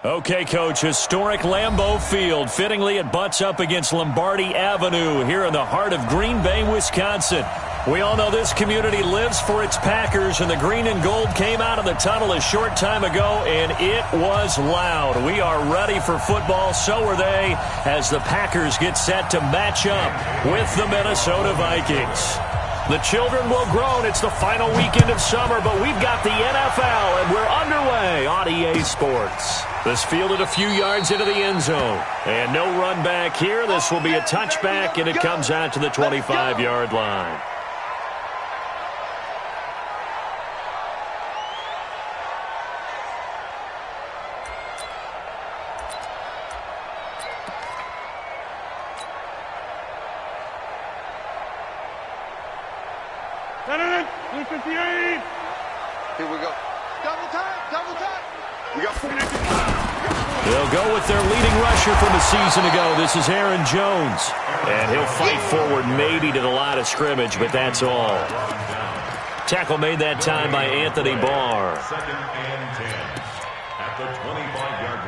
Okay, Coach, historic Lambeau Field. Fittingly, it butts up against Lombardi Avenue here in the heart of Green Bay, Wisconsin. We all know this community lives for its Packers, and the green and gold came out of the tunnel a short time ago, and it was loud. We are ready for football, so are they, as the Packers get set to match up with the Minnesota Vikings. The children will groan. It's the final weekend of summer, but we've got the NFL, and we're underway on EA Sports. This fielded a few yards into the end zone. And no run back here. This will be a touchback, and it comes out to the 25-yard line. Here we go. Double time. We got 4. They'll go with their leading rusher from a season ago. This is Aaron Jones. And he'll fight forward maybe to the line of scrimmage, but that's all. Tackle made that time by Anthony Barr. Second and 10 at the 25-yard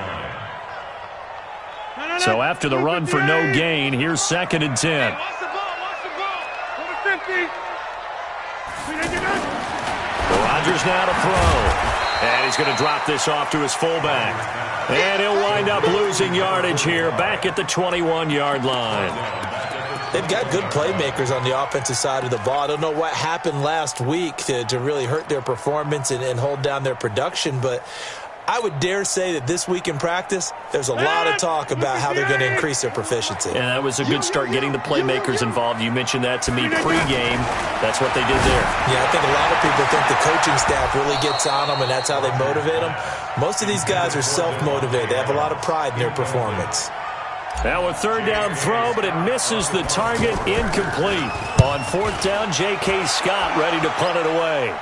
line. So after the run for no gain, here's 2nd and 10. Watch the ball. Number 50. Rodgers now to throw. And he's going to drop this off to his fullback. And he'll wind up losing yardage here back at the 21-yard line. They've got good playmakers on the offensive side of the ball. I don't know what happened last week to really hurt their performance and hold down their production, but I would dare say that this week in practice, there's a lot of talk about how they're going to increase their proficiency. And that was a good start getting the playmakers involved. You mentioned that to me pregame. That's what they did there. Yeah, I think a lot of people think the coaching staff really gets on them, and that's how they motivate them. Most of these guys are self-motivated. They have a lot of pride in their performance. Now a 3rd down throw, but it misses the target, incomplete. On 4th down, J.K. Scott ready to punt it away.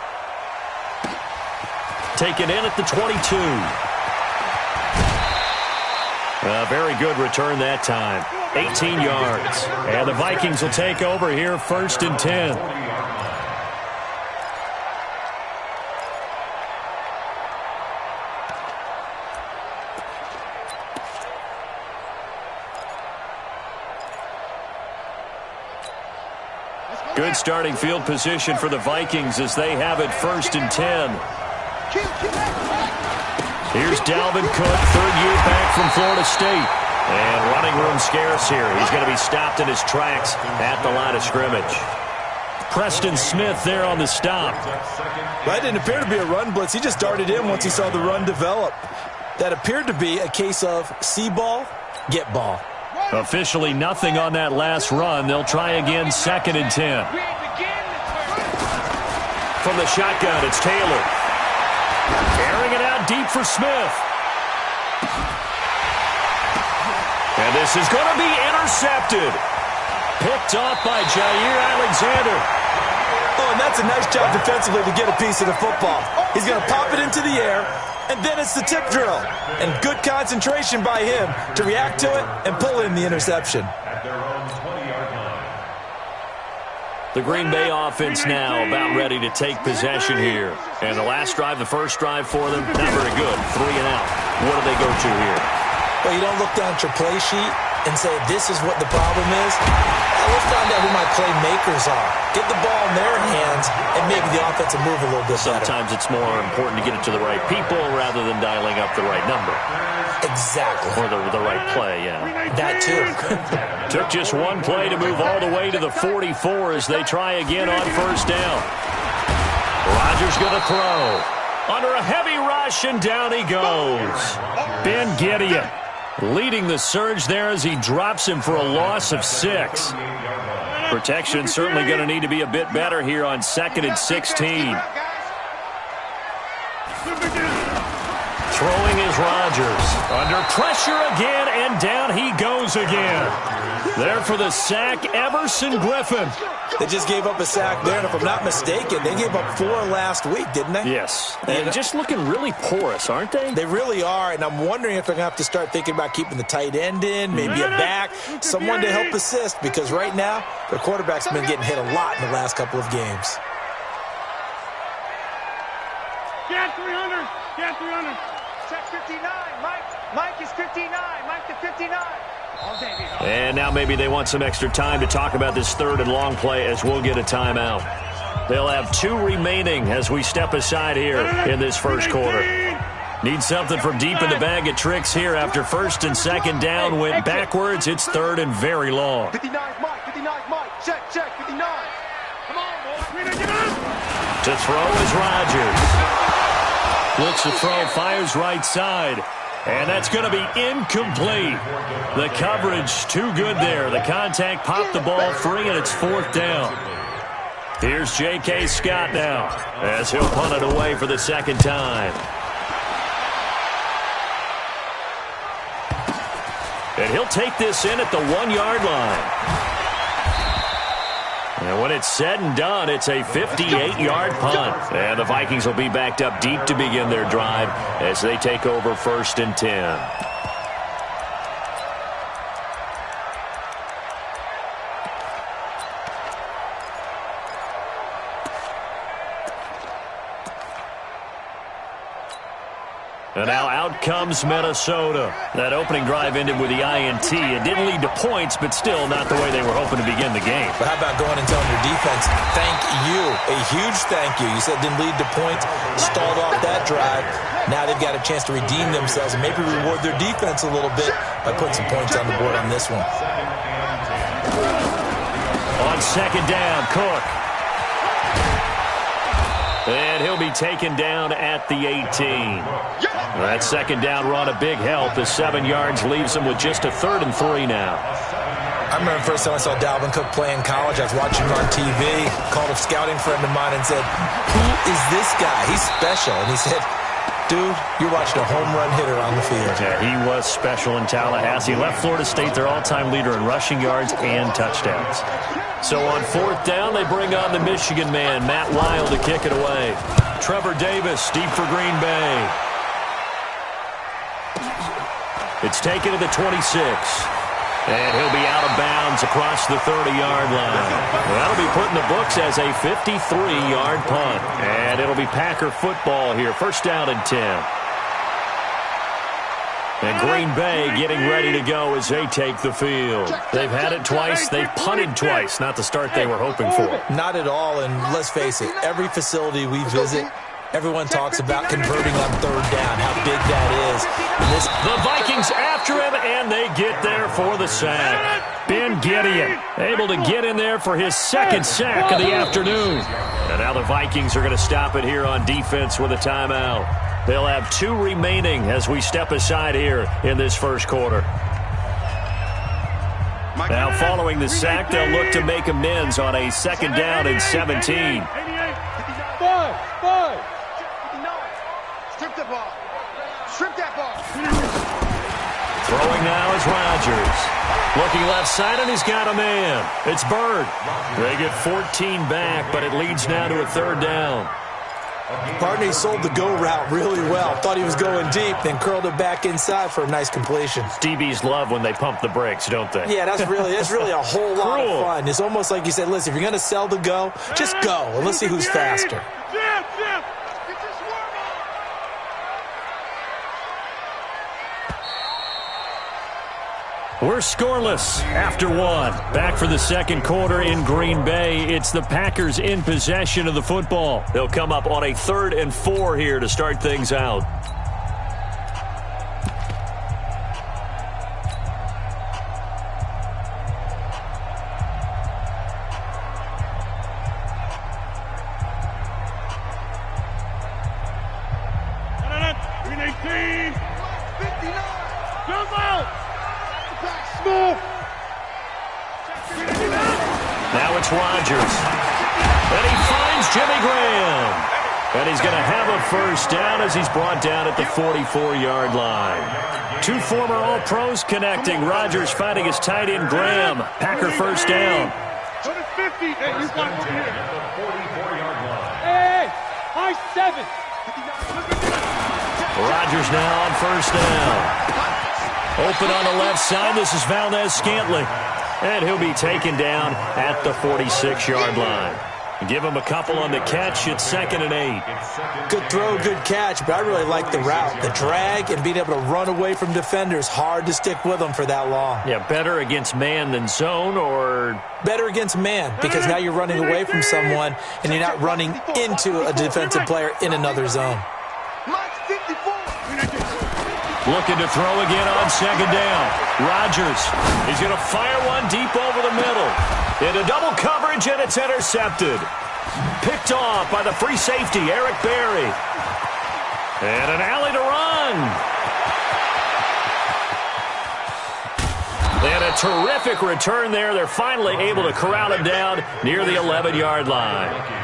Taken in at the 22. A very good return that time. 18 yards. And the Vikings will take over here 1st and 10. Good starting field position for the Vikings as they have it 1st and 10. Here's Dalvin Cook, 3rd year back from Florida State. And running room scarce here. He's going to be stopped in his tracks at the line of scrimmage. Preston Smith there on the stop. That didn't appear to be a run blitz. He just darted in once he saw the run develop. That appeared to be a case of see ball, get ball. Officially nothing on that last run. They'll try again 2nd and 10. From the shotgun, it's Taylor. Airing it out deep for Smith. And this is going to be intercepted. Picked off by Jair Alexander. Oh, and that's a nice job defensively to get a piece of the football. He's going to pop it into the air, and then it's the tip drill. And good concentration by him to react to it and pull in the interception. The Green Bay offense now about ready to take possession here. And the last drive, the first drive for them, not very good. 3 and out. What do they go to here? Well, you don't look down at your play sheet and say, this is what the problem is. Let's find out who my playmakers are. Get the ball in their hands and maybe the offense will move a little bit better. Sometimes it's more important to get it to the right people rather than dialing up the right number. Exactly. Or the right play, yeah. That too. Took just one play to move all the way to the 44 as they try again on 1st down. Rodgers going to throw. Under a heavy rush, and down he goes. Ben Gideon leading the surge there as he drops him for a loss of 6. Protection certainly going to need to be a bit better here on 2nd and 16. Throwing is Rodgers. Under pressure again, and down he goes again. There for the sack, Everson Griffin. They just gave up a sack there, and if I'm not mistaken, they gave up 4 last week, didn't they? Yes. And just looking really porous, aren't they? They really are, and I'm wondering if they're going to have to start thinking about keeping the tight end in, maybe a back, someone to help assist, because right now, their quarterback's been getting hit a lot in the last couple of games. Get 300! Get 300! Check 59, Mike. Mike is 59. Mike to 59. And now maybe they want some extra time to talk about this third and long play as we'll get a timeout. They'll have 2 remaining as we step aside here in this first quarter. Need something from deep in the bag of tricks here after first and second down went backwards. It's third and very long. 59 Mike, 59 Mike. Check, 59. Come on, boy. Get up. To throw is Rodgers. Looks to throw, fires right side. And that's going to be incomplete. The coverage too good there. The contact popped the ball free, and it's fourth down. Here's J.K. Scott now as he'll punt it away for the second time. And he'll take this in at the 1-yard line. And when it's said and done, it's a 58-yard punt. And the Vikings will be backed up deep to begin their drive as they take over first and 10. And now out comes Minnesota. That opening drive ended with the INT. It didn't lead to points, but still not the way they were hoping to begin the game. But how about going and telling your defense, thank you, a huge thank you. You said it didn't lead to points, stalled off that drive. Now they've got a chance to redeem themselves and maybe reward their defense a little bit by putting some points on the board on this one. On second down, Cook. And he'll be taken down at the 18. That second down run a big help as 7 yards leaves him with just a 3rd and 3 now. I remember the first time I saw Dalvin Cook play in college. I was watching him on TV, called a scouting friend of mine and said, "Who is this guy? He's special." And he said, "Dude, you're watching a home run hitter on the field." Yeah, he was special in Tallahassee. Left Florida State their all-time leader in rushing yards and touchdowns. So on fourth down, they bring on the Michigan man, Matt Wild, to kick it away. Trevor Davis deep for Green Bay. It's taken to the 26. And he'll be out of bounds across the 30-yard line. That'll be put in the books as a 53-yard punt. And it'll be Packer football here. First down and 10. And Green Bay getting ready to go as they take the field. They've had it twice. They've punted twice. Not the start they were hoping for. Not at all, and let's face it, every facility we visit, everyone talks about converting on third down, how big that is. The Vikings after him, and they get there for the sack. Ben Gideon able to get in there for his second sack of the afternoon. And now the Vikings are going to stop it here on defense with a timeout. They'll have 2 remaining as we step aside here in this first quarter. Now following the sack, they'll look to make amends on a second down and 17. 5. Strip the ball. Strip that ball. Throwing now is Rodgers. Looking left side, and he's got a man. It's Bird. They get 14 back, but it leads now to a third down. Partner, he sold the go route really well. Thought he was going deep, then curled it back inside for a nice completion. DBs love when they pump the brakes, don't they? Yeah, that's really a whole lot of fun. It's almost like you said, listen, if you're going to sell the go, just go, and let's see who's faster. We're scoreless after 1. Back for the second quarter in Green Bay. It's the Packers in possession of the football. They'll come up on a 3rd and 4 here to start things out. Now it's Rodgers. And he finds Jimmy Graham. And he's going to have a first down as he's brought down at the 44-yard line. 2 former All-Pros connecting. Rodgers finding his tight end Graham. Packer first down. Go to 50. Hey, you got over here. Hey, high 7. Rodgers now on first down. Open on the left side. This is Valdez Scantling. And he'll be taken down at the 46-yard line. Give him a couple on the catch. It's 2nd and 8. Good throw, good catch, but I really like the route. The drag and being able to run away from defenders, hard to stick with them for that long. Yeah, better against man than zone, or? Better against man, because now you're running away from someone and you're not running into a defensive player in another zone. Looking to throw again on 2nd down. Rodgers is going to fire one deep over the middle. Into double coverage, and it's intercepted. Picked off by the free safety, Eric Berry. And an alley to run. And a terrific return there. They're finally able to corral him down near the 11-yard line.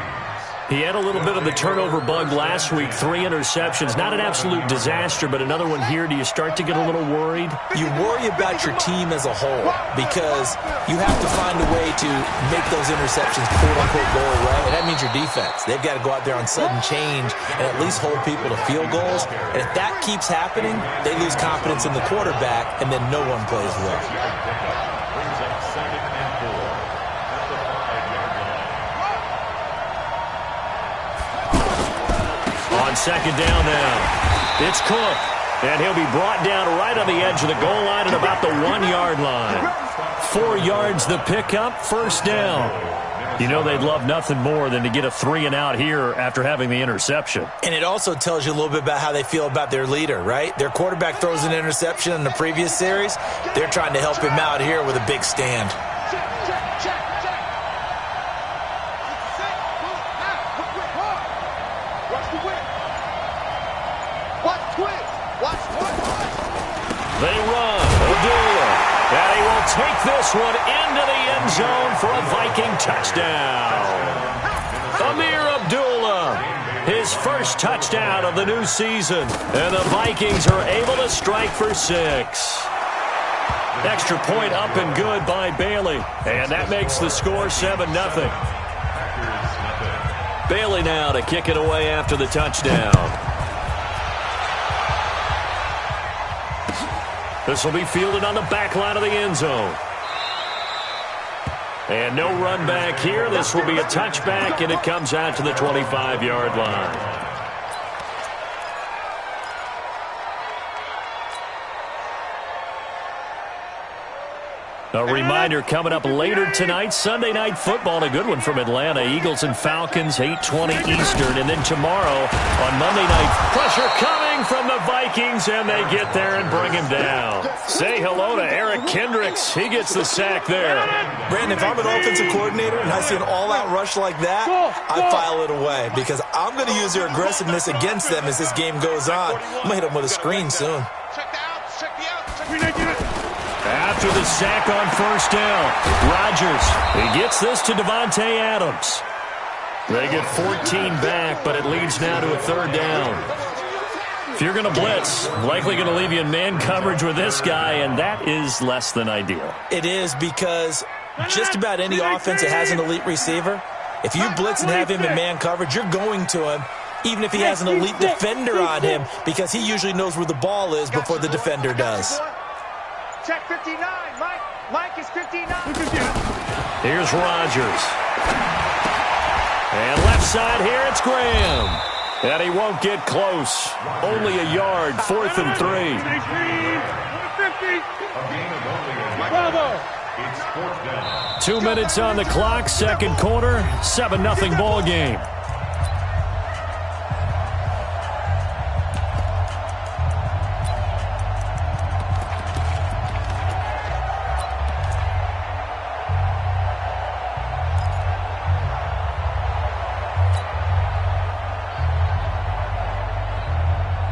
He had a little bit of the turnover bug last week, 3 interceptions. Not an absolute disaster, but another one here. Do you start to get a little worried? You worry about your team as a whole because you have to find a way to make those interceptions, quote-unquote, go away. And that means your defense. They've got to go out there on sudden change and at least hold people to field goals. And if that keeps happening, they lose confidence in the quarterback, and then no one plays well. On 2nd down now, it's Cook, and he'll be brought down right on the edge of the goal line at about the 1-yard line. 4 yards the pickup, 1st down. You know they'd love nothing more than to get a 3-and-out here after having the interception. And it also tells you a little bit about how they feel about their leader, right? Their quarterback throws an interception in the previous series. They're trying to help him out here with a big stand. They run. Abdullah. And he will take this one into the end zone for a Viking touchdown. Amir Abdullah, his first touchdown of the new season. And the Vikings are able to strike for 6. Extra point up and good by Bailey. And that makes the score 7-0. Bailey now to kick it away after the touchdown. This will be fielded on the back line of the end zone. And no run back here. This will be a touchback, and it comes out to the 25-yard line. A reminder coming up later tonight, Sunday Night Football, a good one from Atlanta. Eagles and Falcons, 8:20 Eastern. And then tomorrow on Monday night, pressure coming from the Vikings, and they get there and bring him down. Say hello to Eric Kendricks. He gets the sack there. Brandon, if I'm an offensive coordinator and I see an all-out rush like that, I file it away because I'm going to use their aggressiveness against them as this game goes on. I'm going to hit them with a screen soon. After the sack on 1st down, Rodgers, he gets this to Devontae Adams. They get 14 back, but it leads now to a 3rd down. If you're going to blitz, likely going to leave you in man coverage with this guy, and that is less than ideal. It is because just about any offense that has an elite receiver, if you blitz and have him in man coverage, you're going to him, even if he has an elite defender on him, because he usually knows where the ball is before the defender does. Check 59. Mike is 59. Here's Rodgers. And left side here, it's Graham. And he won't get close. Only a yard, 4th and 3. Bravo. 2 minutes on the clock, 2nd quarter, 7-0 ball game.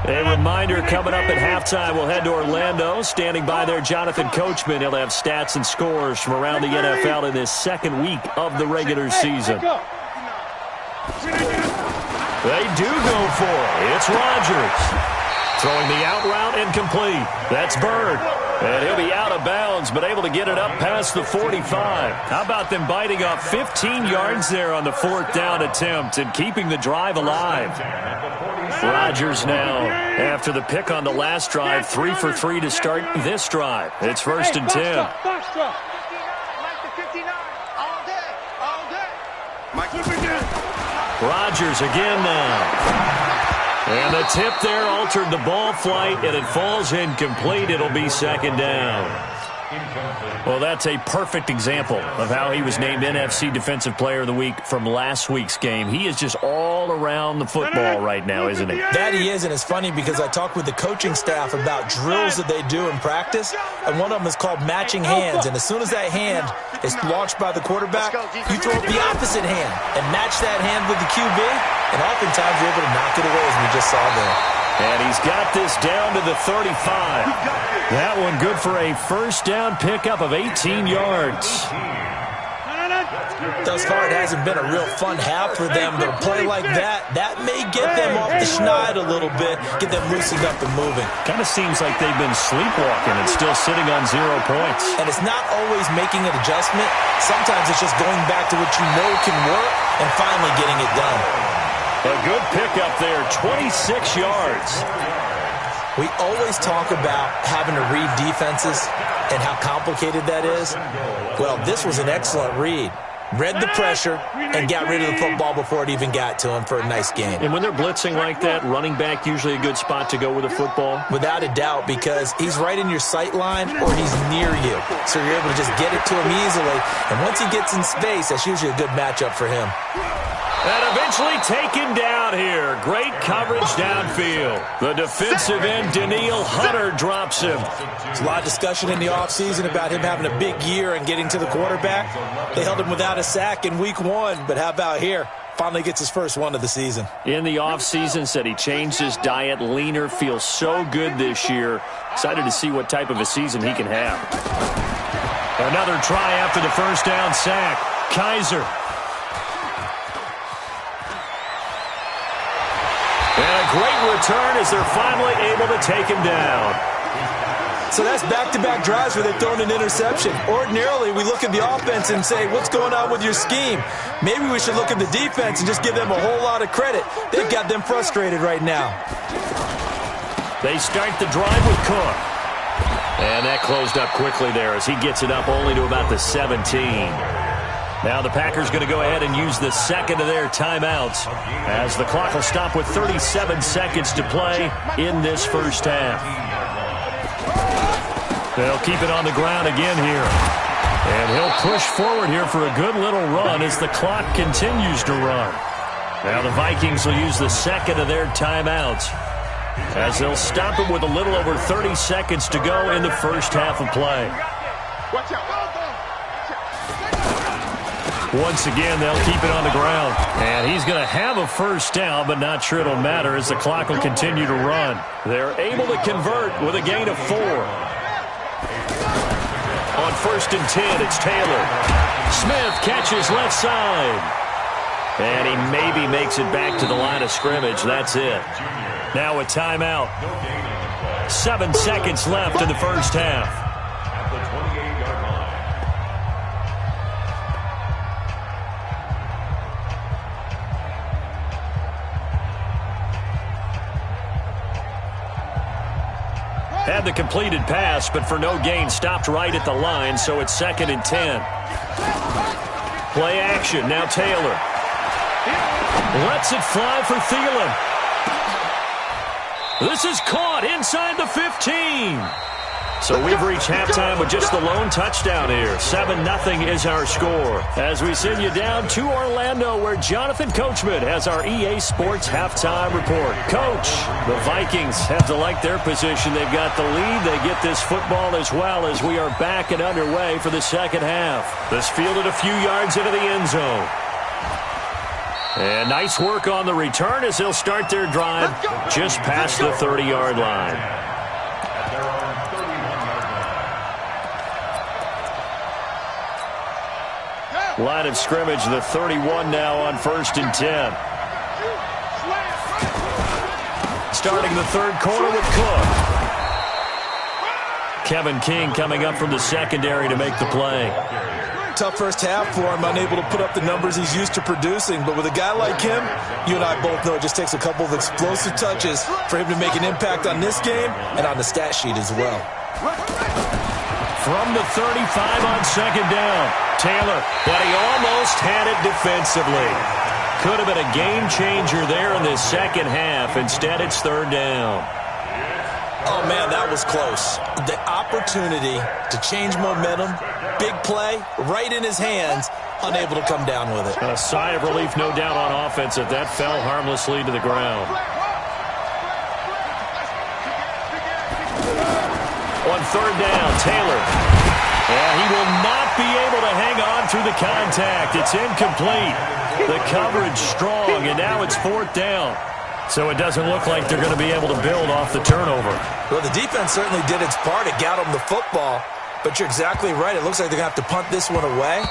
A reminder coming up at halftime, we'll head to Orlando. Standing by there, Jonathan Coachman. He'll have stats and scores from around the NFL in this 2nd week of the regular season. They do go for it. It's Rodgers. Throwing the out route incomplete. That's Bird. And he'll be out of bounds, but able to get it up past the 45. How about them biting off 15 yards there on the 4th down attempt and keeping the drive alive? Rodgers now, after the pick on the last drive, 3 for 3 to start this drive. It's 1st and 10. Rodgers again now. And the tip there altered the ball flight, and it falls incomplete. It'll be second down. Well, that's a perfect example of how he was named NFC Defensive Player of the Week from last week's game. He is just all around the football right now, isn't he? That he is, and it's funny because I talked with the coaching staff about drills that they do in practice, and one of them is called matching hands. And as soon as that hand is launched by the quarterback, you throw up the opposite hand and match that hand with the QB, and oftentimes you're able to knock it away, as we just saw there. And he's got this down to the 35. That one good for a first down pickup of 18 yards. Thus far, it hasn't been a real fun half for them, but a play like that may get them off the schneid a little bit, get them loosened up and moving. Kind of seems like they've been sleepwalking and still sitting on 0 points. And it's not always making an adjustment. Sometimes it's just going back to what you know can work and finally getting it done. A good pickup there, 26 yards. We always talk about having to read defenses and how complicated that is. Well, this was an excellent read. Read the pressure and got rid of the football before it even got to him for a nice game. And when they're blitzing like that, running back usually a good spot to go with the football? Without a doubt, because he's right in your sight line or he's near you. So you're able to just get it to him easily. And once he gets in space, that's usually a good matchup for him. And eventually taken down here. Great coverage downfield. The defensive end, Danielle Hunter, drops him. There's a lot of discussion in the offseason about him having a big year and getting to the quarterback. They held him without a sack in week 1, but how about here? Finally gets his first one of the season. In the offseason, said he changed his diet, leaner, feels so good this year. Excited to see what type of a season he can have. Another try after the first down sack. Kaiser. And a great return as they're finally able to take him down. So that's back-to-back drives where they've thrown an interception. Ordinarily, we look at the offense and say, what's going on with your scheme? Maybe we should look at the defense and just give them a whole lot of credit. They've got them frustrated right now. They start the drive with Cook. And that closed up quickly there as he gets it up only to about the 17. Now the Packers going to go ahead and use the second of their timeouts as the clock will stop with 37 seconds to play in this first half. They'll keep it on the ground again here. And he'll push forward here for a good little run as the clock continues to run. Now the Vikings will use the second of their timeouts as they'll stop it with a little over 30 seconds to go in the first half of play. Watch out. Once again, they'll keep it on the ground. And he's going to have a first down, but not sure it'll matter as the clock will continue to run. They're able to convert with a gain of 4. On 1st and 10, it's Taylor. Smith catches left side. And he maybe makes it back to the line of scrimmage. That's it. Now a timeout. 7 seconds left in the first half. Had the completed pass, but for no gain, stopped right at the line, so it's 2nd and 10. Play action, now Taylor. Lets it fly for Thielen. This is caught inside the 15. So we've reached halftime with just the lone touchdown here. 7-0 is our score. As we send you down to Orlando, where Jonathan Coachman has our EA Sports halftime report. Coach, the Vikings have to like their position. They've got the lead. They get this football as well as we are back and underway for the second half. This fielded a few yards into the end zone. And nice work on the return as they'll start their drive just past the 30-yard line. Line of scrimmage, the 31 now on 1st and 10. Starting the third quarter with Cook. Kevin King coming up from the secondary to make the play. Tough first half for him, unable to put up the numbers he's used to producing. But with a guy like him, you and I both know it just takes a couple of explosive touches for him to make an impact on this game and on the stat sheet as well. from the 35 on second down. Taylor, but he almost had it defensively. Could have been a game changer there in this second half. Instead, it's third down. Oh, man, that was close. The opportunity to change momentum, big play, right in his hands, unable to come down with it. A sigh of relief, no doubt, on offense that fell harmlessly to the ground. On third down, Taylor. Yeah, he will not be able to hang on through the contact. It's incomplete. The coverage strong, and now it's fourth down. So it doesn't look like they're going to be able to build off the turnover. Well, the defense certainly did its part. It got them the football. But you're exactly right. It looks like they're going to have to punt this one away.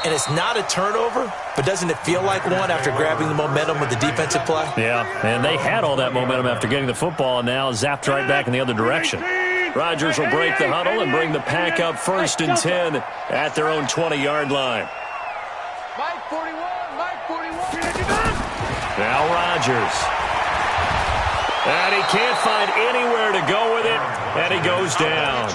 And it's not a turnover, but doesn't it feel like one after grabbing the momentum with the defensive play? Yeah, and they had all that momentum after getting the football, and now zapped right back in the other direction. Rodgers will break the huddle and bring the pack up 1st and 10 at their own 20-yard line. Mike 41, Mike 41. Now Rodgers. And he can't find anywhere to go with it, and he goes down.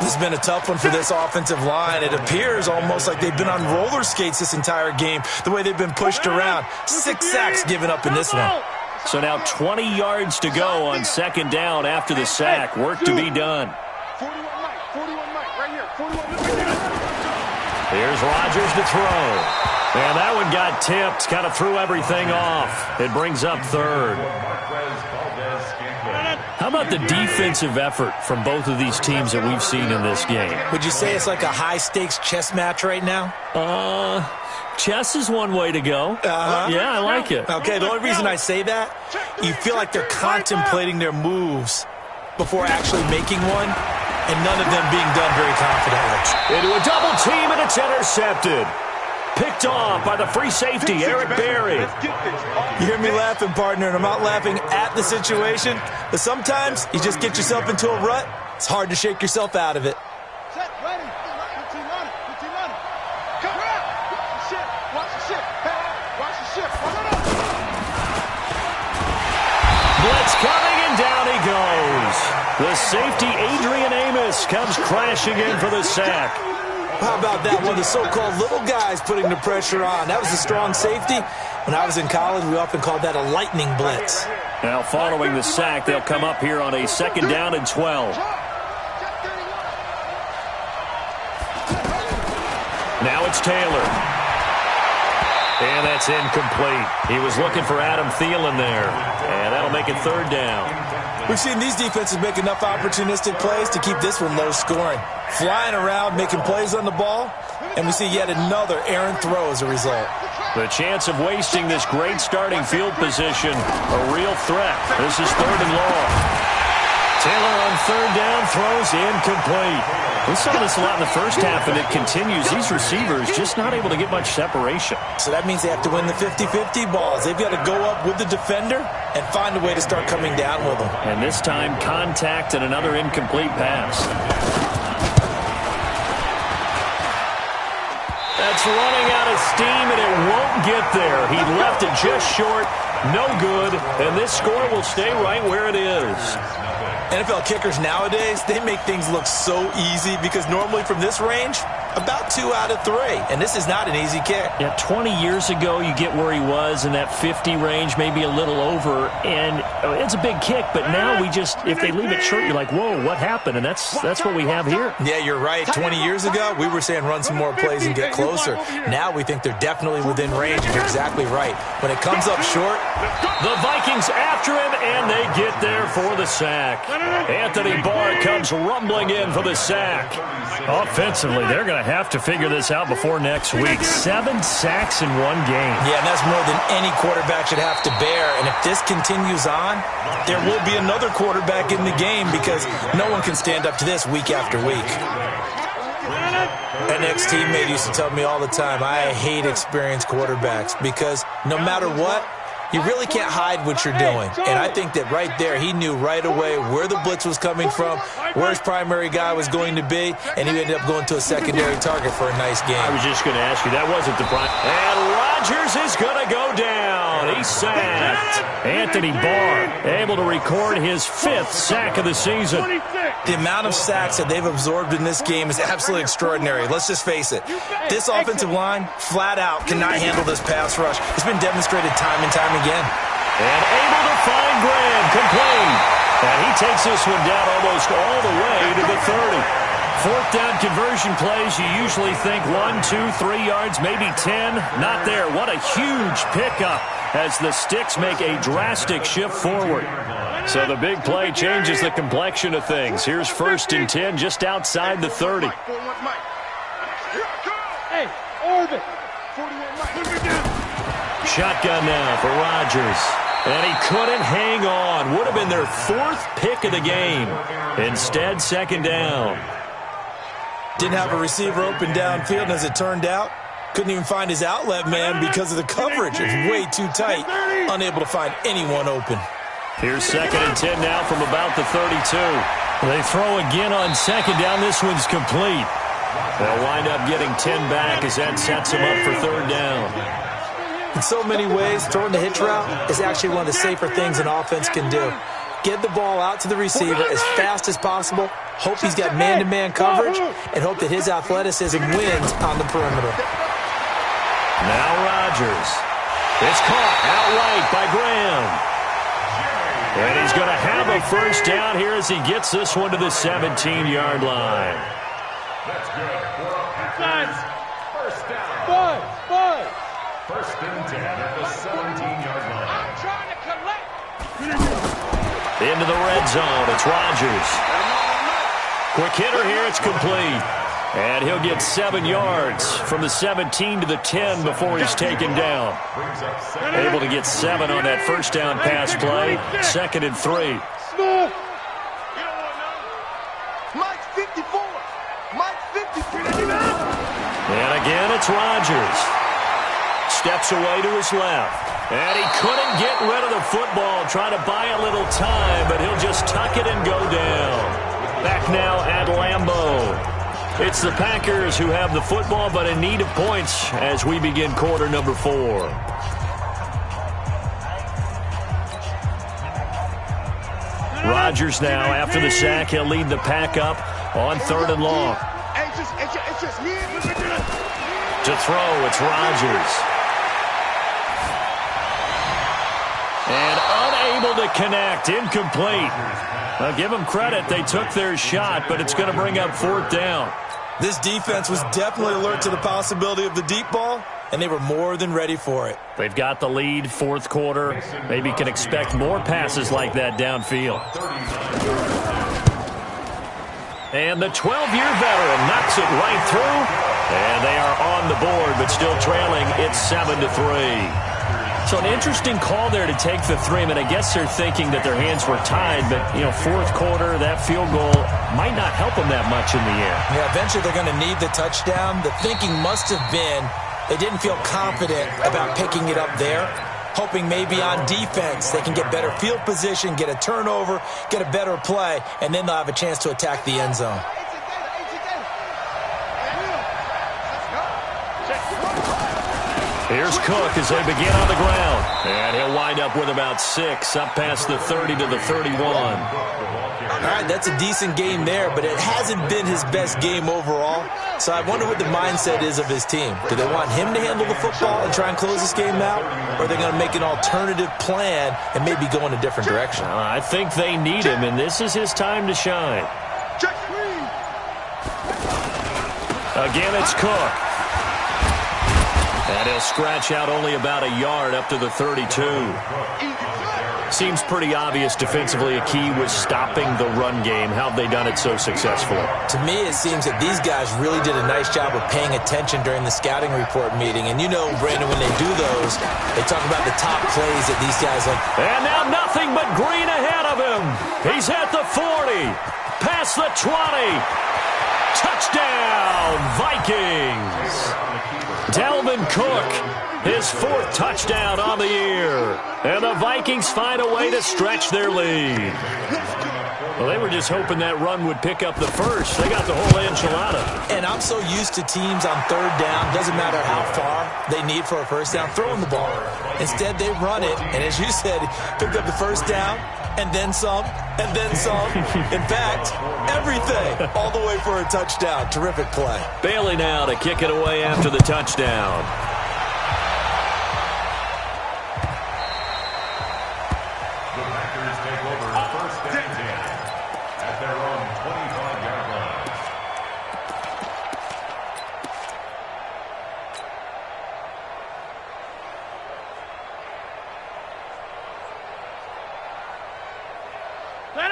This has been a tough one for this offensive line. It appears almost like they've been on roller skates this entire game, the way they've been pushed around. 6 sacks given up in this one. So now 20 yards to go on second down after the sack. Work to be done. 41 Mike, right here. 41 Mike. Here's Rodgers to throw. And that one got tipped, kind of threw everything off. It brings up third. How about the defensive effort from both of these teams that we've seen in this game? Would you say it's like a high-stakes chess match right now? Chess is one way to go. Yeah, I like it. Okay, the only reason I say that, you feel like they're contemplating their moves before actually making one, and none of them being done very confidently. Into a double team, and it's intercepted. Picked off by the free safety, Eric Berry. You hear me laughing, partner, and I'm not laughing at the situation, but sometimes you just get yourself into a rut. It's hard to shake yourself out of it. Set, ready. Put team on it. Put team on it. Come out. Watch the ship. Watch the ship. Watch the ship. Blitz coming, and down he goes. The safety, Adrian Amos, comes crashing in for the sack. How about that? One of the so-called little guys putting the pressure on. That was a strong safety. When I was in college, we often called that a lightning blitz. Now, following the sack, they'll come up here on a second down and 12. Now it's Taylor. And that's incomplete. He was looking for Adam Thielen there. And that'll make it third down. We've seen these defenses make enough opportunistic plays to keep this one low scoring. Flying around, making plays on the ball, and we see yet another errant throw as a result. The chance of wasting this great starting field position, a real threat. This is third and long. Taylor on third down, throws incomplete. We saw this a lot in the first half, and it continues. These receivers just not able to get much separation. So that means they have to win the 50-50 balls. They've got to go up with the defender and find a way to start coming down with them. And this time, contact and another incomplete pass. That's running out of steam, and it won't get there. He left it just short, no good, and this score will stay right where it is. NFL kickers nowadays, they make things look so easy because normally from this range, about 2 out of 3. And this is not an easy kick. Yeah, 20 years ago, you get where he was in that 50 range, maybe a little over. And it's a big kick, but now we just, if they leave it short, you're like, whoa, what happened? And that's what we have here. Yeah, you're right. 20 years ago, we were saying run some more plays and get closer. Now we think they're definitely within range, and you're exactly right. When it comes up short, the Vikings after him, and they get there for the sack. Anthony Barr comes rumbling in for the sack. Offensively, they're going to have to figure this out before next week. 7 sacks in one game. Yeah, and that's more than any quarterback should have to bear. And if this continues on, there will be another quarterback in the game because no one can stand up to this week after week. An ex-teammate used to tell me all the time, I hate experienced quarterbacks because no matter what, You really can't hide what you're doing. And I think that right there, he knew right away where the blitz was coming from, where his primary guy was going to be, and he ended up going to a secondary target for a nice game. I was just going to ask you, that wasn't the prime. And Rodgers is going to go down. He's sacked. Anthony Barr able to record his 5th sack of the season. The amount of sacks that they've absorbed in this game is absolutely extraordinary. Let's just face it. This offensive line, flat out, cannot handle this pass rush. It's been demonstrated time and time again. And able to find Graham, complete. And he takes this one down almost all the way to the 30. 4th down conversion plays, you usually think 1, 2, 3 yards, maybe 10. Not there. What a huge pickup as the Sticks make a drastic shift forward. So the big play changes the complexion of things. Here's 1st and 10 just outside the 30. Hey, Orbit. 41 Mike. What are we doing? Shotgun now for Rodgers. And he couldn't hang on. Would have been their 4th pick of the game. Instead, 2nd down. Didn't have a receiver open downfield, and as it turned out, couldn't even find his outlet man because of the coverage. It's way too tight. Unable to find anyone open. Here's 2nd and 10 now from about the 32. They throw again on 2nd down. This one's complete. They'll wind up getting 10 back as that sets them up for 3rd down. In so many ways, throwing the hitch route is actually one of the safer things an offense can do. Get the ball out to the receiver as fast as possible, hope he's got man-to-man coverage, and hope that his athleticism wins on the perimeter. Now Rodgers. It's caught outright by Graham. And he's going to have a 1st down here as he gets this one to the 17-yard line. That's good. 1st down. Bud. 1st and 10 at the 17-yard line. I'm trying to collect. Into the red zone. It's Rodgers. Quick hitter here. It's complete. And he'll get 7 yards from the 17 to the 10 before he's taken down. Able to get 7 on that 1st down pass play. 2nd and 3. Mike's 54. Mike's 54. And again, it's Rodgers. Steps away to his left. And he couldn't get rid of the football, trying to buy a little time, but he'll just tuck it and go down. Back now at Lambeau. It's the Packers who have the football, but in need of points as we begin quarter number 4. Rodgers now, after the sack, he'll lead the pack up on 3rd and long. It's just me. To throw, it's Rodgers. And unable to connect, incomplete. Well, give them credit, they took their shot, but it's going to bring up 4th down. This defense was definitely alert to the possibility of the deep ball, and they were more than ready for it. They've got the lead, 4th quarter. Maybe can expect more passes like that downfield. And the 12-year veteran knocks it right through. And they are on the board, but still trailing. It's 7-3. So an interesting call there to take the 3. I mean, I guess they're thinking that their hands were tied, but, 4th quarter, that field goal might not help them that much in the end. Yeah, eventually they're going to need the touchdown. The thinking must have been they didn't feel confident about picking it up there, hoping maybe on defense they can get better field position, get a turnover, get a better play, and then they'll have a chance to attack the end zone. Here's Cook as they begin on the ground. And he'll wind up with about 6, up past the 30 to the 31. All right, that's a decent game there, but it hasn't been his best game overall. So I wonder what the mindset is of his team. Do they want him to handle the football and try and close this game out? Or are they going to make an alternative plan and maybe go in a different direction? I think they need him, and this is his time to shine. Again, it's Cook. And he'll scratch out only about a yard up to the 32. Seems pretty obvious defensively a key was stopping the run game. How have they done it so successfully? To me, it seems that these guys really did a nice job of paying attention during the scouting report meeting. And you know, Brandon, when they do those, they talk about the top plays that these guys like. And now nothing but green ahead of him. He's at the 40, past the 20. Touchdown, Vikings. Dalvin Cook, his 4th touchdown on the year. And the Vikings find a way to stretch their lead. Well, they were just hoping that run would pick up the first. They got the whole enchilada. And I'm so used to teams on 3rd down, doesn't matter how far they need for a first down, throwing the ball. Instead, they run it, and as you said, picked up the first down, and then some, and then some. In fact, everything, all the way for a touchdown. Terrific play. Bailey now to kick it away after the touchdown. The Packers take over 1st and 10 at their own 25-yard line.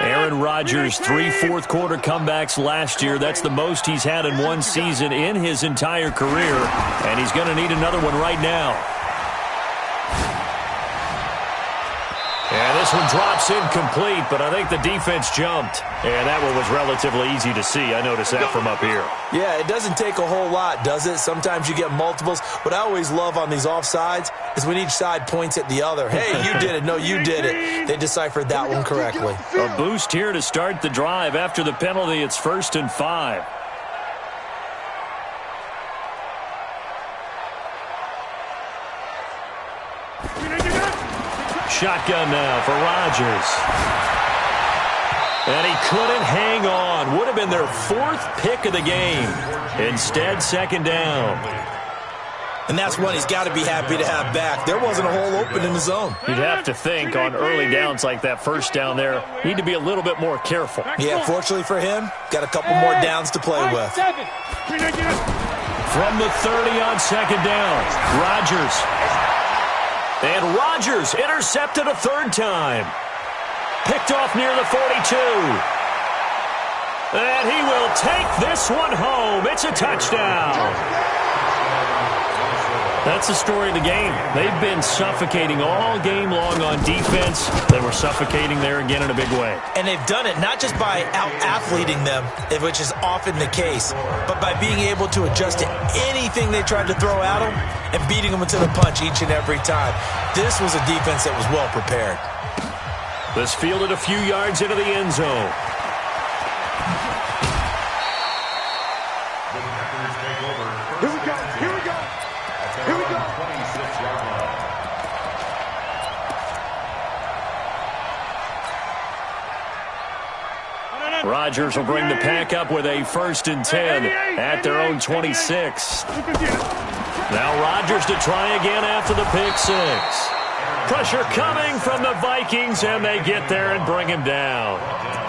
Aaron Rodgers, 3 fourth-quarter comebacks last year. That's the most he's had in one season in his entire career, and he's going to need another one right now. And this one drops incomplete, but I think the defense jumped. And that one was relatively easy to see. I noticed that from up here. Yeah, it doesn't take a whole lot, does it? Sometimes you get multiples. What I always love on these offsides is when each side points at the other. Hey, you did it. No, you did it. They deciphered that one correctly. A boost here to start the drive. After the penalty, it's 1st and 5. Shotgun now for Rodgers. And he couldn't hang on. Would have been their 4th pick of the game. Instead, 2nd down. And that's one he's got to be happy to have back. There wasn't a hole open in the zone. You'd have to think on early downs like that first down there, need to be a little bit more careful. Yeah, fortunately for him, got a couple more downs to play with. From the 30 on 2nd down, Rodgers. And Rodgers intercepted a 3rd time. Picked off near the 42. And he will take this one home. It's a touchdown. That's the story of the game. They've been suffocating all game long on defense. They were suffocating there again in a big way. And they've done it not just by out-athleting them, which is often the case, but by being able to adjust to anything they tried to throw at them and beating them into the punch each and every time. This was a defense that was well prepared. This fielded a few yards into the end zone. The Packers take over. Here we go. Here we go. Here we go. 26-yard line. Rodgers will bring the pack up with a 1st and 10 at their own 26. Now Rodgers to try again after the pick 6. Pressure coming from the Vikings, and they get there and bring him down.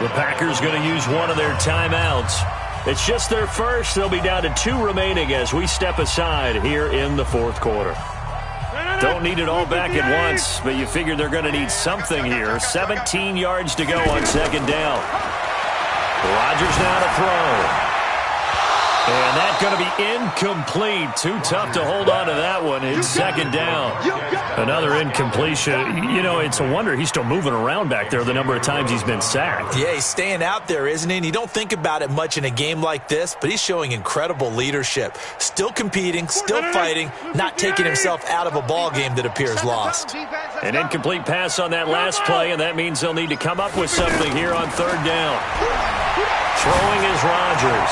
The Packers going to use one of their timeouts. It's just their first. They'll be down to 2 remaining as we step aside here in the 4th quarter. Don't need it all back at once, but you figure they're going to need something here. 17 yards to go on 2nd down. Rodgers now to throw. And that's going to be incomplete. Too tough to hold on to that one. It's 2nd down. Another incompletion. You know, it's a wonder he's still moving around back there the number of times he's been sacked. Yeah, he's staying out there, isn't he? And you don't think about it much in a game like this, but he's showing incredible leadership. Still competing, still fighting, not taking himself out of a ball game that appears lost. An incomplete pass on that last play, and that means they'll need to come up with something here on 3rd down. Throwing is Rodgers.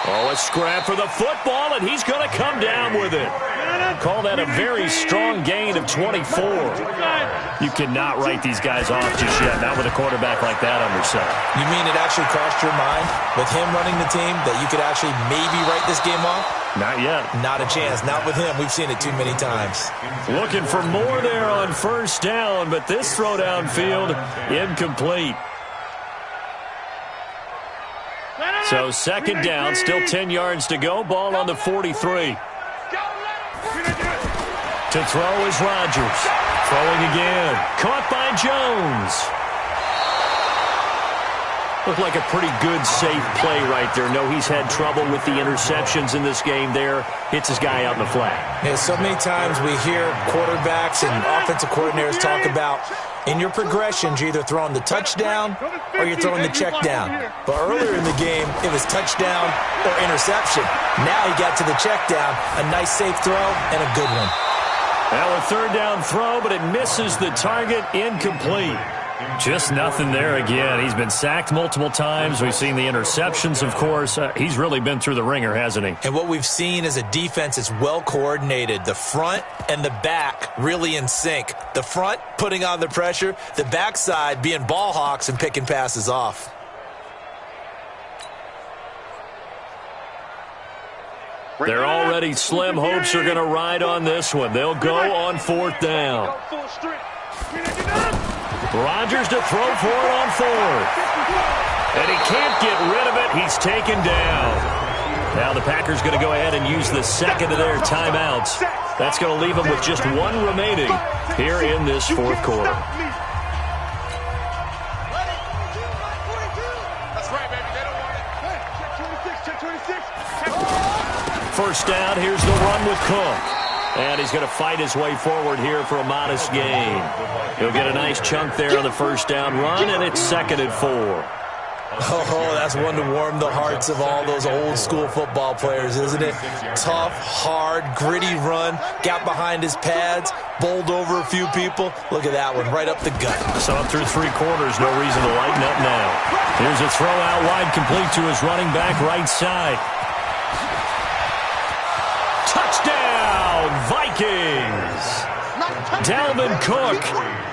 Oh, a scrap for the football, and he's going to come down with it. Call that a very strong gain of 24. You cannot write these guys off just yet, not with a quarterback like that under center. You mean it actually crossed your mind with him running the team that you could actually maybe write this game off? Not yet. Not a chance. Not with him. We've seen it too many times. Looking for more there on 1st down, but this throw downfield, incomplete. So 2nd down, still 10 yards to go. Ball on the 43. To throw is Rodgers. Throwing again. Caught by Jones. Looked like a pretty good, safe play right there. No, he's had trouble with the interceptions in this game there. Hits his guy out in the flat. Yeah, so many times we hear quarterbacks and offensive coordinators talk about in your progressions, you're either throwing the touchdown or you're throwing the check down. But earlier in the game, it was touchdown or interception. Now he got to the check down, a nice safe throw and a good one. Now a third down throw, but it misses the target, incomplete. Just nothing there again. He's been sacked multiple times. We've seen the interceptions, of course. He's really been through the ringer, hasn't he? And what we've seen is a defense that's well coordinated. The front and the back really in sync. The front putting on the pressure, the backside being ball hawks and picking passes off. They're already slim hopes are going to ride on this one. They'll go on fourth down. Rodgers to throw for it on fourth. And he can't get rid of it. He's taken down. Now the Packers going to go ahead and use the second of their timeouts. That's going to leave them with just one remaining here in this fourth quarter. First down, here's the run with Cook. And he's going to fight his way forward here for a modest gain. He'll get a nice chunk there on the first down run, and it's 2nd and 4. Oh, that's one to warm the hearts of all those old-school football players, isn't it? Tough, hard, gritty run, got behind his pads, bowled over a few people. Look at that one, right up the gut. So up through 3 quarters, no reason to lighten up now. Here's a throw out wide, complete to his running back right side. Touchdown, Vikings! Dalvin Cook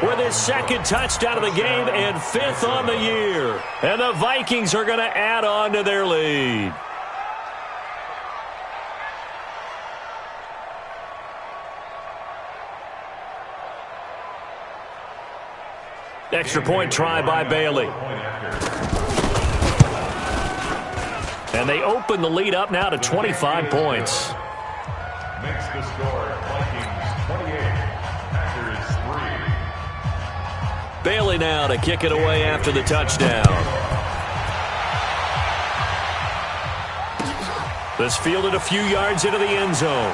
with his 2nd touchdown of the game and 5th on the year. And the Vikings are going to add on to their lead. Extra point try by Bailey. And they open the lead up now to 25 points. Makes the score Vikings 28, Packers 3. Bailey now to kick it away after the touchdown. This fielded a few yards into the end zone.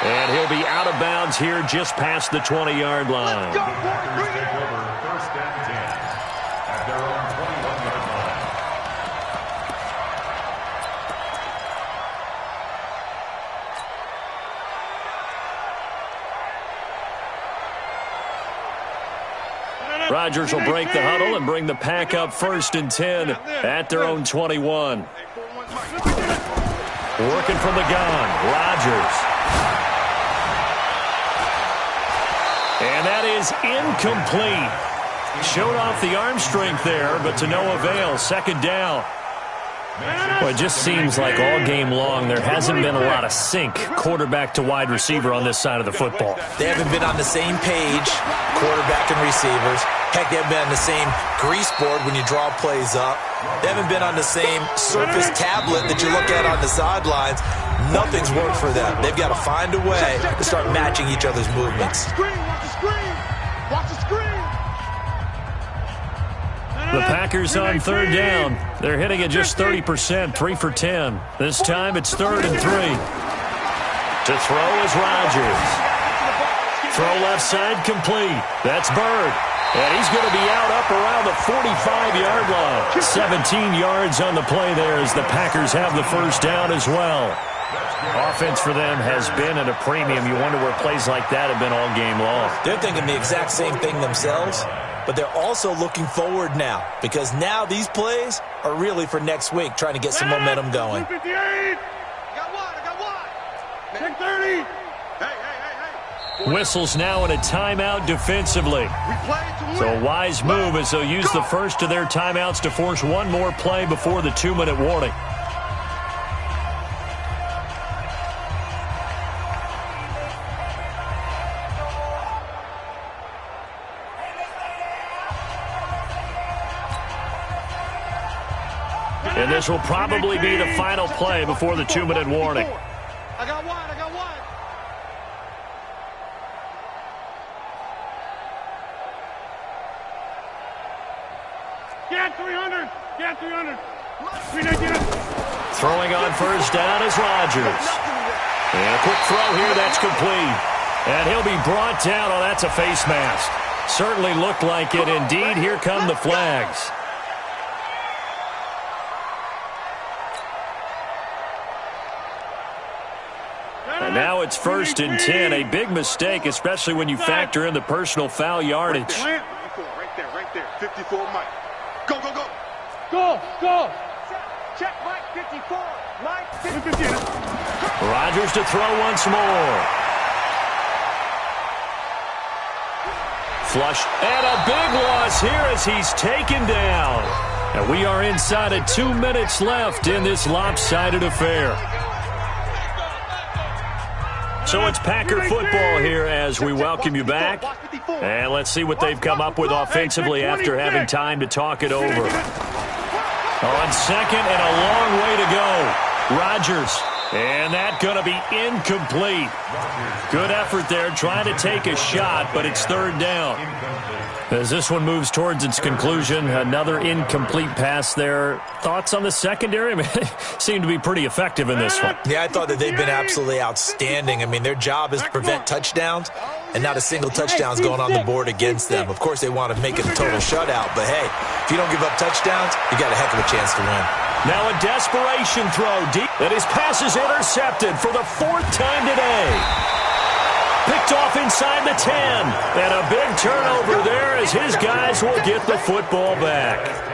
And he'll be out of bounds here just past the 20-yard line. The Packers take over 1st and 10 at their own 21-yard line. Rodgers will break the huddle and bring the pack up 1st and 10 at their own 21. Working from the gun, Rodgers. And that is incomplete. Showed off the arm strength there, but to no avail. 2nd down. Well, it just seems like all game long there hasn't been a lot of sync quarterback to wide receiver on this side of the football. They haven't been on the same page, quarterback and receivers. Heck, they haven't been on the same grease board when you draw plays up. They haven't been on the same surface tablet that you look at on the sidelines. Nothing's worked for them. They've got to find a way to start matching each other's movements. Watch the screen. The Packers on 3rd down. They're hitting at just 30%, 3 for 10. This time it's 3rd and 3. To throw is Rodgers. Throw left side complete. That's Bird. And he's going to be out up around the 45-yard line. 17 yards on the play there as the Packers have the first down as well. Offense for them has been at a premium. You wonder where plays like that have been all game long. They're thinking the exact same thing themselves, but they're also looking forward now because now these plays are really for next week, trying to get some momentum going. 58. I got one. Check 30. Hey. Whistles now in a timeout defensively. So a wise move as they'll use the first of their timeouts to force one more play before the 2-minute warning. And this will probably be the final play before the 2-minute warning. I got one. Get 300. Get 300. Throwing on first down is Rodgers. And a quick throw here, that's complete. And he'll be brought down. Oh, that's a face mask. Certainly looked like it. Indeed, here come the flags. And now it's 1st and 10. A big mistake, especially when you factor in the personal foul yardage. Right there. 54, Mike. Go, go, go. Go, go. Check Mike 54. Mike 54. Rodgers to throw once more. Flush. And a big loss here as he's taken down. And we are inside of 2 minutes left in this lopsided affair. So it's Packer football here as we welcome you back. And let's see what they've come up with offensively after having time to talk it over. On second and a long way to go. Rodgers. And that going to be incomplete. Good effort there trying to take a shot, but it's 3rd down. As this one moves towards its conclusion, another incomplete pass there. Thoughts on the secondary? I mean, they seem to be pretty effective in this one. Yeah, I thought that they've been absolutely outstanding. I mean, their job is to prevent touchdowns, and not a single touchdown's going on the board against them. Of course, they want to make it a total shutout, but hey, if you don't give up touchdowns, you got a heck of a chance to win. Now a desperation throw deep, and his pass is intercepted for the 4th time today. Picked off inside the 10. And a big turnover there as his guys will get the football back.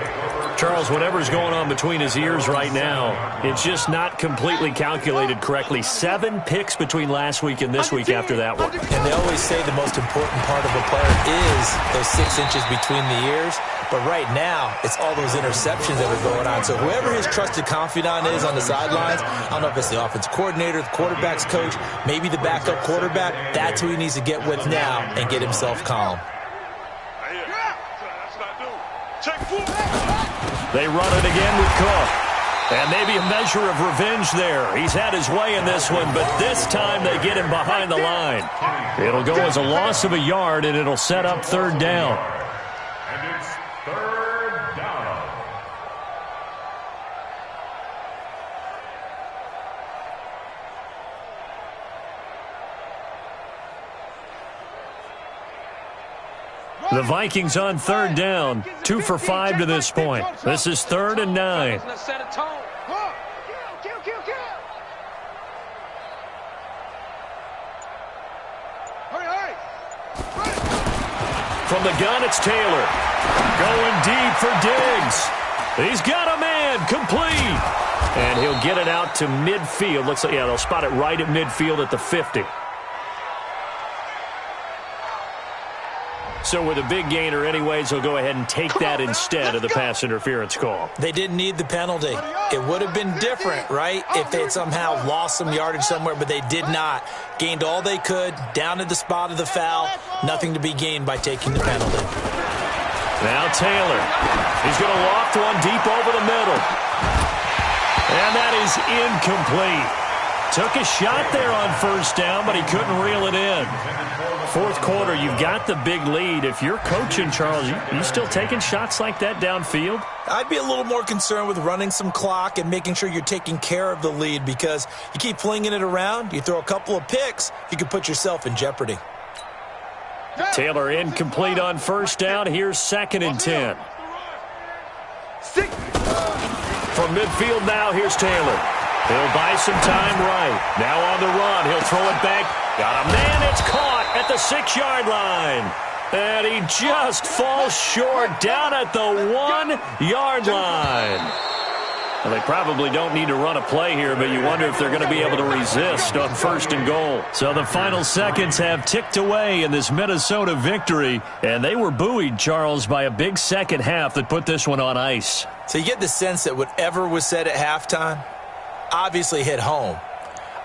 Charles, whatever's going on between his ears right now, it's just not completely calculated correctly. 7 picks between last week and this week after that one. And they always say the most important part of a player is those 6 inches between the ears. But right now, it's all those interceptions that are going on. So whoever his trusted confidant is on the sidelines, I don't know if it's the offensive coordinator, the quarterback's coach, maybe the backup quarterback, that's who he needs to get with now and get himself calm. They run it again with Cook. And maybe a measure of revenge there. He's had his way in this one, but this time they get him behind the line. It'll go as a loss of a yard, and it'll set up 3rd down. And it's 3rd down. The Vikings on 3rd down, 2 for 5 to this point. This is 3rd and 9. From the gun, it's Taylor. Going deep for Diggs. He's got a man, complete. And he'll get it out to midfield. Looks like, yeah, they'll spot it right at midfield at the 50. So with a big gainer anyways, he'll go ahead and take that instead of the pass interference call. They didn't need the penalty. It would have been different, right, if they had somehow lost some yardage somewhere, but they did not. Gained all they could, down at the spot of the foul. Nothing to be gained by taking the penalty. Now Taylor. He's going to loft one deep over the middle. And that is incomplete. Took a shot there on 1st down, but he couldn't reel it in. 4th quarter, you've got the big lead. If you're coaching, Charles, you still taking shots like that downfield? I'd be a little more concerned with running some clock and making sure you're taking care of the lead, because you keep flinging it around, you throw a couple of picks, you could put yourself in jeopardy. Taylor incomplete on 1st down. Here's 2nd and 10. From midfield now, here's Taylor. He'll buy some time right. Now on the run. He'll throw it back. Got a man. It's caught at the 6-yard line. And he just falls short down at the 1-yard line. Well, they probably don't need to run a play here, but you wonder if they're going to be able to resist on 1st and goal. So the final seconds have ticked away in this Minnesota victory, and they were buoyed, Charles, by a big second half that put this one on ice. So you get the sense that whatever was said at halftime obviously hit home.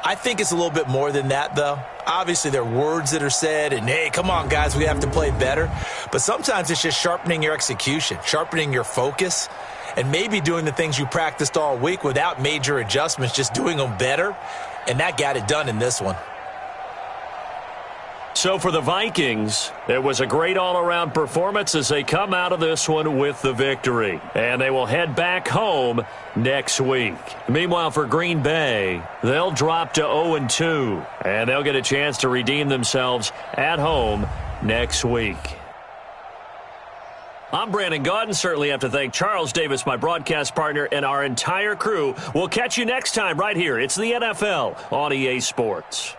I think it's a little bit more than that, though. Obviously, there are words that are said, and, hey, come on, guys, we have to play better. But sometimes it's just sharpening your execution, sharpening your focus, and maybe doing the things you practiced all week without major adjustments, just doing them better. And that got it done in this one. So for the Vikings, it was a great all-around performance as they come out of this one with the victory. And they will head back home next week. Meanwhile, for Green Bay, they'll drop to 0-2, and they'll get a chance to redeem themselves at home next week. I'm Brandon Gaudin. Certainly have to thank Charles Davis, my broadcast partner, and our entire crew. We'll catch you next time right here. It's the NFL on EA Sports.